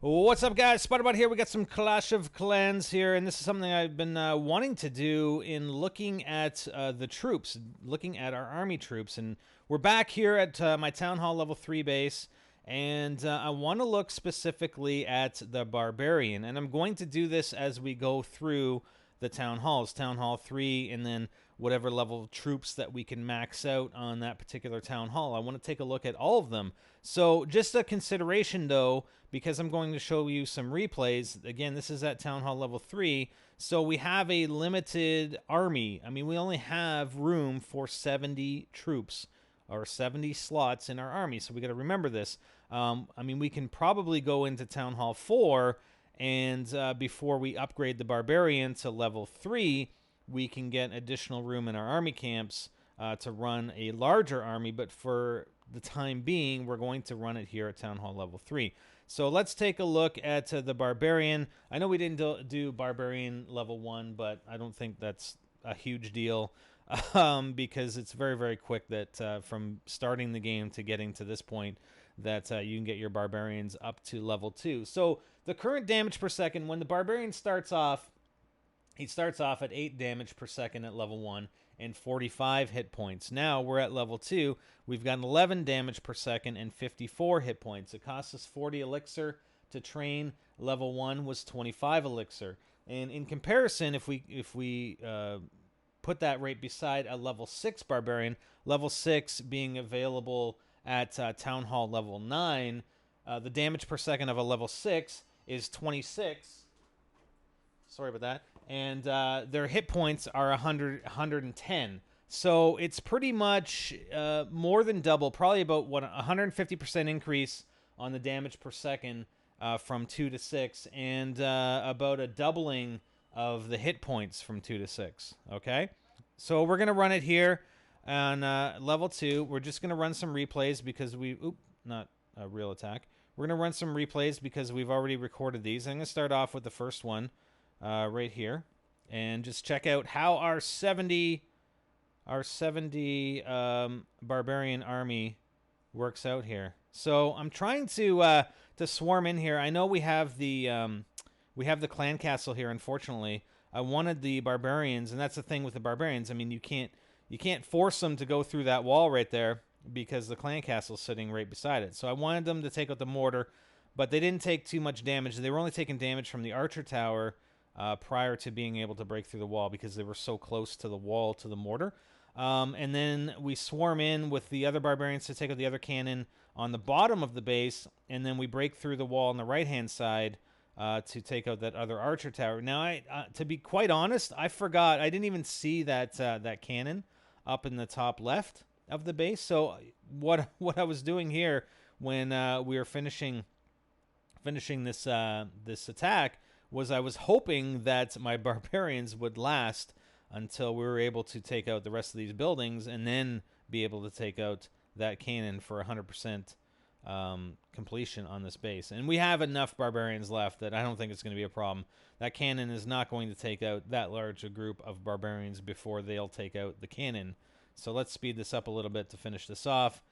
What's up, guys? Spiderbot here. We got some Clash of Clans here, and this is something I've been wanting to do in looking at the troops, looking at our army troops. And we're back here at my Town Hall level 3 base, and I want to look specifically at the Barbarian. And I'm going to do this as we go through the Town Halls, Town Hall 3, and then whatever level of troops that we can max out on that particular Town Hall. I want to take a look at all of them. So just a consideration, though, because I'm going to show you some replays. Again, this is at Town Hall level 3, so we have a limited army. I mean, we only have room for 70 troops or 70 slots in our army, so we got to remember this. I mean, we can probably go into Town Hall 4, and before we upgrade the Barbarian to level 3, we can get additional room in our army camps to run a larger army, but for the time being, we're going to run it here at Town Hall level 3. So let's take a look at the Barbarian. I know we didn't do Barbarian level 1, but I don't think that's a huge deal because it's very, very quick that from starting the game to getting to this point that you can get your Barbarians up to level 2. So the current damage per second, when the Barbarian starts off, he starts off at 8 damage per second at level 1 and 45 hit points. Now we're at level 2. We've got 11 damage per second and 54 hit points. It costs us 40 elixir to train. Level 1 was 25 elixir. And in comparison, if we put that right beside a level 6 Barbarian, level 6 being available at Town Hall level 9, the damage per second of a level 6 is 26. Sorry about that. And their hit points are 110. So it's pretty much more than double, probably about what 150% increase on the damage per second from 2 to 6, and about a doubling of the hit points from 2 to 6. Okay, so we're gonna run it here on level 2. We're just gonna run some replays because not a real attack. We're gonna run some replays because we've already recorded these. I'm gonna start off with the first one. Right here, and just check out how our 70 barbarian army works out here. So I'm trying to swarm in here. I know we have the clan castle here. Unfortunately, I wanted the barbarians, and that's the thing with the barbarians. I mean, you can't force them to go through that wall right there because the clan castle's sitting right beside it. So I wanted them to take out the mortar, but they didn't take too much damage. They were only taking damage from the archer tower prior to being able to break through the wall because they were so close to the wall, to the mortar. And then we swarm in with the other barbarians to take out the other cannon on the bottom of the base, and then we break through the wall on the right-hand side to take out that other archer tower. Now, to be quite honest, I forgot. I didn't even see that cannon up in the top left of the base. So what I was doing here when we were finishing this attack was I was hoping that my barbarians would last until we were able to take out the rest of these buildings and then be able to take out that cannon for 100% completion on this base. And we have enough barbarians left that I don't think it's going to be a problem. That cannon is not going to take out that large a group of barbarians before they'll take out the cannon. So let's speed this up a little bit to finish this off.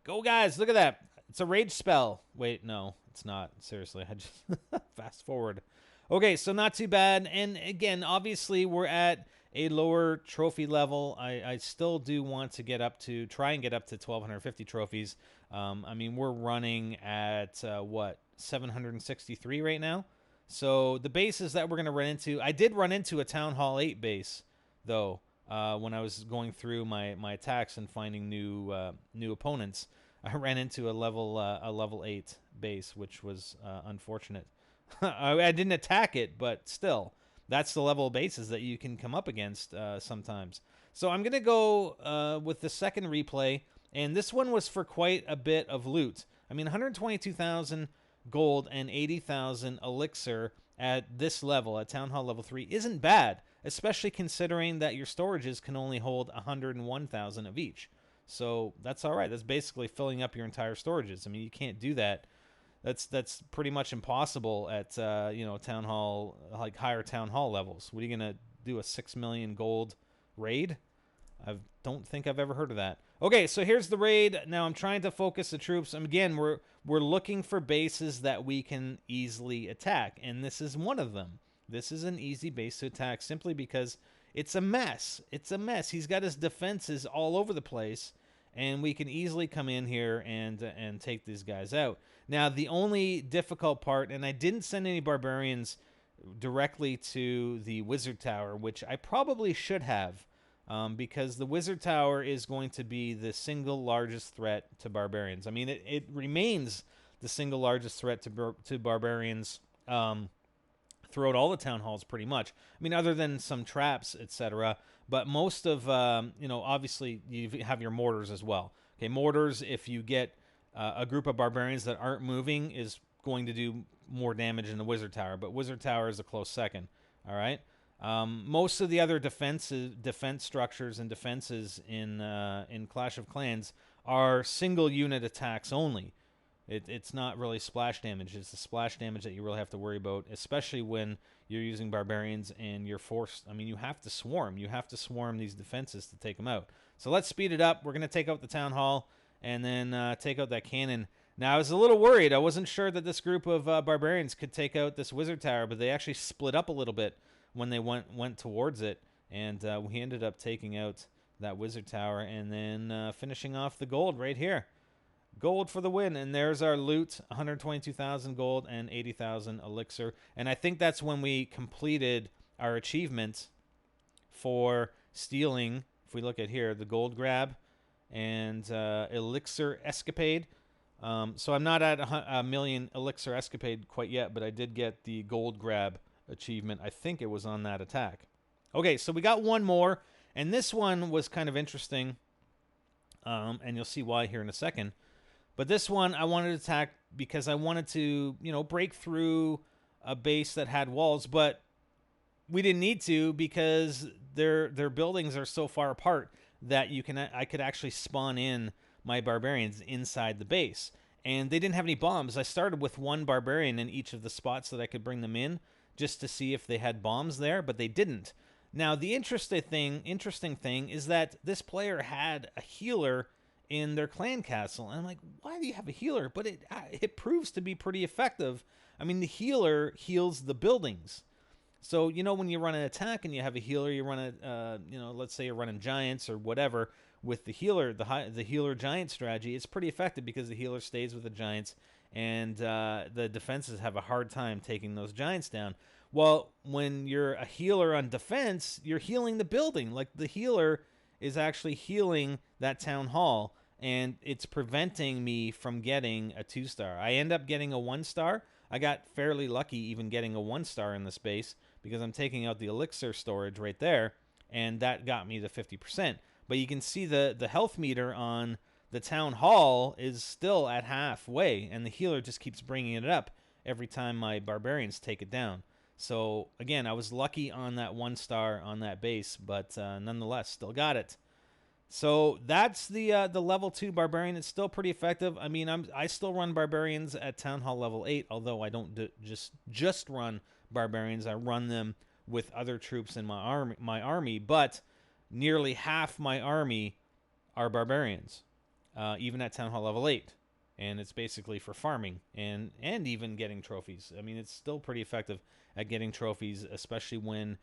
Go, guys! Look at that! It's a rage spell. Wait, no, it's not. Seriously, I just fast forward. Okay, so not too bad. And again, obviously, we're at a lower trophy level. I still do want to try and get up to 1,250 trophies. I mean, we're running at, 763 right now? So the bases that we're going to run into, I did run into a Town Hall 8 base, though, when I was going through my attacks and finding new opponents. I ran into a level 8 base, which was unfortunate. I didn't attack it, but still, that's the level of bases that you can come up against sometimes. So I'm going to go with the second replay, and this one was for quite a bit of loot. I mean, 122,000 gold and 80,000 elixir at this level, at Town Hall level 3, isn't bad, especially considering that your storages can only hold 101,000 of each. So that's all right. That's basically filling up your entire storages. I mean, you can't do that. That's pretty much impossible at Town Hall, like higher Town Hall levels. What are you gonna do, a 6 million gold raid? I don't think I've ever heard of that. Okay, so here's the raid. Now I'm trying to focus the troops. Again, we're looking for bases that we can easily attack, and this is one of them. This is an easy base to attack simply because it's a mess. It's a mess. He's got his defenses all over the place, and we can easily come in here and take these guys out. Now, the only difficult part, and I didn't send any barbarians directly to the wizard tower, which I probably should have, because the wizard tower is going to be the single largest threat to barbarians. I mean, it remains the single largest threat to barbarians throughout all the town halls, pretty much. I mean, other than some traps, etc. But most of, obviously you have your mortars as well. Okay, mortars, if you get a group of barbarians that aren't moving, is going to do more damage in the wizard tower. But wizard tower is a close second. All right. Most of the other defense structures and defenses in Clash of Clans are single unit attacks only. It's not really splash damage. It's the splash damage that you really have to worry about, especially when you're using barbarians and you're forced. I mean, you have to swarm. You have to swarm these defenses to take them out. So let's speed it up. We're going to take out the town hall and then take out that cannon. Now, I was a little worried. I wasn't sure that this group of barbarians could take out this wizard tower, but they actually split up a little bit when they went towards it, and we ended up taking out that wizard tower and then finishing off the gold right here. Gold for the win, and there's our loot, 122,000 gold and 80,000 elixir. And I think that's when we completed our achievement for stealing, if we look at here, the gold grab and elixir escapade. So I'm not at a million elixir escapade quite yet, but I did get the gold grab achievement. I think it was on that attack. Okay, so we got one more, and this one was kind of interesting, and you'll see why here in a second. But this one I wanted to attack because I wanted to, break through a base that had walls, but we didn't need to because their buildings are so far apart that I could actually spawn in my barbarians inside the base. And they didn't have any bombs. I started with one barbarian in each of the spots that I could bring them in just to see if they had bombs there, but they didn't. Now, the interesting thing is that this player had a healer in their clan castle, and I'm like, why do you have a healer? But it proves to be pretty effective. I mean, the healer heals the buildings. So, when you run an attack and you have a healer, you run let's say you're running giants or whatever with the healer, the healer giant strategy, it's pretty effective because the healer stays with the giants and the defenses have a hard time taking those giants down. Well, when you're a healer on defense, you're healing the building. Like, the healer is actually healing that town hall, and it's preventing me from getting a 2-star. I end up getting a 1-star. I got fairly lucky even getting a 1-star in this base because I'm taking out the elixir storage right there, and that got me the 50%. But you can see the health meter on the town hall is still at halfway, and the healer just keeps bringing it up every time my barbarians take it down. So, again, I was lucky on that 1-star on that base, but nonetheless, still got it. So that's the level 2 barbarian. It's still pretty effective. I mean, I still run barbarians at town hall level 8, although I don't just run barbarians. I run them with other troops in my army, but nearly half my army are barbarians, even at town hall level 8. And it's basically for farming and even getting trophies. I mean, it's still pretty effective at getting trophies, especially when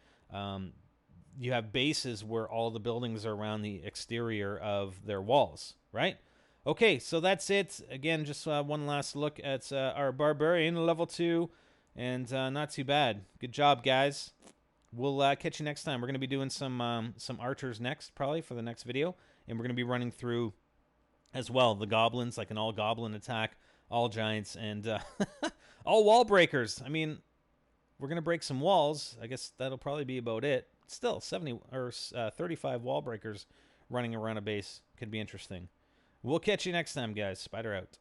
you have bases where all the buildings are around the exterior of their walls, right? Okay, so that's it. Again, just one last look at our Barbarian level 2, and not too bad. Good job, guys. We'll catch you next time. We're going to be doing some archers next, probably, for the next video, and we're going to be running through as well the goblins, like an all-goblin attack, all giants, and all wall breakers. I mean, we're going to break some walls. I guess that'll probably be about it. Still, 70 or 35 wall breakers running around a base could be interesting. We'll catch you next time, guys. Spider out.